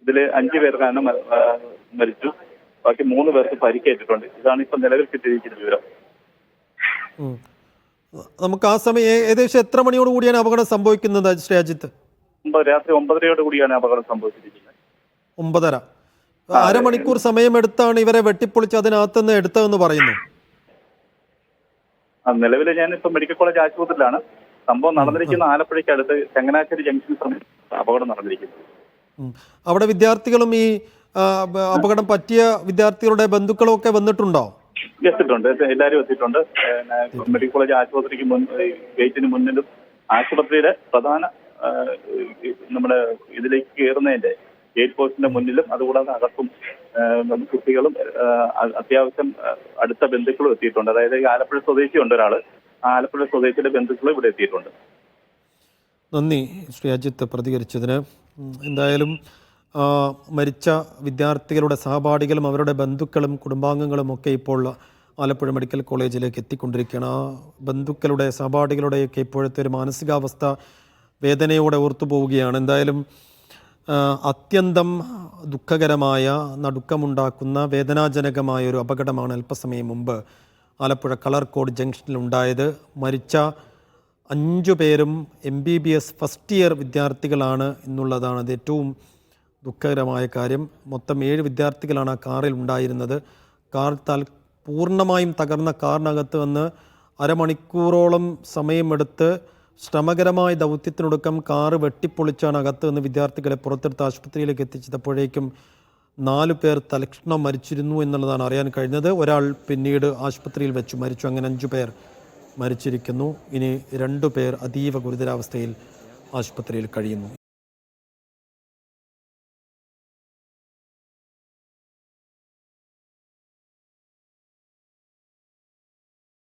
ഇതിൽ 5 പേർക്കാണ് മരിച്ചു. ബാക്കി 3 പേർക്ക് പരിക്കേറ്റിട്ടുണ്ട്. ഇതാണ് ഇപ്പൊ നിലവിൽ കിട്ടിയിരിക്കുന്ന വിവരം. നമുക്ക് ആ സമയം ഏകദേശം എത്ര മണിയോട് കൂടിയാണ് അപകടം സംഭവിക്കുന്നത് ശ്രീ അജിത്ത്? രാത്രി 9:30 കൂടിയാണ് അപകടം സംഭവിച്ചിരിക്കുന്നത്. 9:30. അരമണിക്കൂർ സമയമെടുത്താണ് ഇവരെ വെട്ടിപ്പൊളിച്ച് അതിനകത്തുനിന്ന് എടുത്തതെന്ന് പറയുന്നു. നിലവിൽ ഞാൻ ഇപ്പൊ മെഡിക്കൽ കോളേജ് ആശുപത്രിയിലാണ്. സംഭവം നടന്നിരിക്കുന്ന ആലപ്പുഴയ്ക്ക് അടുത്ത് ചങ്ങനാശ്ശേരി ജംഗ്ഷന് സമയത്ത് അപകടം നടന്നിരിക്കുന്നത്. അവിടെ വിദ്യാർത്ഥികളും ഈ അപകടം പറ്റിയ വിദ്യാർത്ഥികളുടെ ബന്ധുക്കളും ഒക്കെ വന്നിട്ടുണ്ടോ? എത്തിയിട്ടുണ്ട്, എല്ലാവരും എത്തിയിട്ടുണ്ട്. മെഡിക്കൽ കോളേജ് ആശുപത്രിക്ക് ഗേറ്റിന് മുന്നിലും ആശുപത്രിയുടെ പ്രധാന നമ്മുടെ ഇതിലേക്ക് കയറുന്നതിന്റെ ഗേറ്റ് പോസ്റ്റിന്റെ മുന്നിലും അതുകൂടാതെ അകത്തും കുട്ടികളും അത്യാവശ്യം അടുത്ത ബന്ധുക്കളും എത്തിയിട്ടുണ്ട്. അതായത് ആലപ്പുഴ സ്വദേശിയുണ്ട് ഒരാള്, ആ ആലപ്പുഴ സ്വദേശിയുടെ ബന്ധുക്കളും ഇവിടെ എത്തിയിട്ടുണ്ട്. നന്ദി ശ്രീ അജിത്ത് പ്രതികരിച്ചതിന്. എന്തായാലും മരിച്ച വിദ്യാർത്ഥികളുടെ സഹപാഠികളും അവരുടെ ബന്ധുക്കളും കുടുംബാംഗങ്ങളും ഒക്കെ ഇപ്പോൾ ആലപ്പുഴ മെഡിക്കൽ കോളേജിലേക്ക് എത്തിക്കൊണ്ടിരിക്കുകയാണ്. ആ ബന്ധുക്കളുടെ സഹപാഠികളുടെയൊക്കെ ഇപ്പോഴത്തെ ഒരു മാനസികാവസ്ഥ വേദനയോടെ ഓർത്തു പോവുകയാണ്. എന്തായാലും അത്യന്തം ദുഃഖകരമായ നടുക്കമുണ്ടാക്കുന്ന വേദനാജനകമായ ഒരു അപകടമാണ് അല്പസമയം മുമ്പ് ആലപ്പുഴ കളർകോട് ജംഗ്ഷനിലുണ്ടായത്. മരിച്ച 5 പേരും MBBS ഫസ്റ്റ് ഇയർ വിദ്യാർത്ഥികളാണ് എന്നുള്ളതാണ് അത് ഏറ്റവും ദുഃഖകരമായ കാര്യം. മൊത്തം 7 വിദ്യാർത്ഥികളാണ് ആ കാറിൽ ഉണ്ടായിരുന്നത്. കാർ പൂർണ്ണമായും തകർന്ന കാറിനകത്ത് വന്ന് അരമണിക്കൂറോളം സമയമെടുത്ത് ശ്രമകരമായ ദൗത്യത്തിനൊടുക്കം കാറ് വെട്ടിപ്പൊളിച്ചാണ് അകത്ത് നിന്ന് വിദ്യാർത്ഥികളെ പുറത്തെടുത്ത് ആശുപത്രിയിലേക്ക് എത്തിച്ചപ്പോഴേക്കും 4 പേർ തൽക്ഷണം മരിച്ചിരുന്നു എന്നുള്ളതാണ് അറിയാൻ കഴിഞ്ഞത്. ഒരാൾ പിന്നീട് ആശുപത്രിയിൽ വെച്ച് മരിച്ചു. അങ്ങനെ 5 പേർ മരിച്ചിരിക്കുന്നു. ഇനി 2 പേർ അതീവ ഗുരുതരാവസ്ഥയിൽ ആശുപത്രിയിൽ കഴിയുന്നു.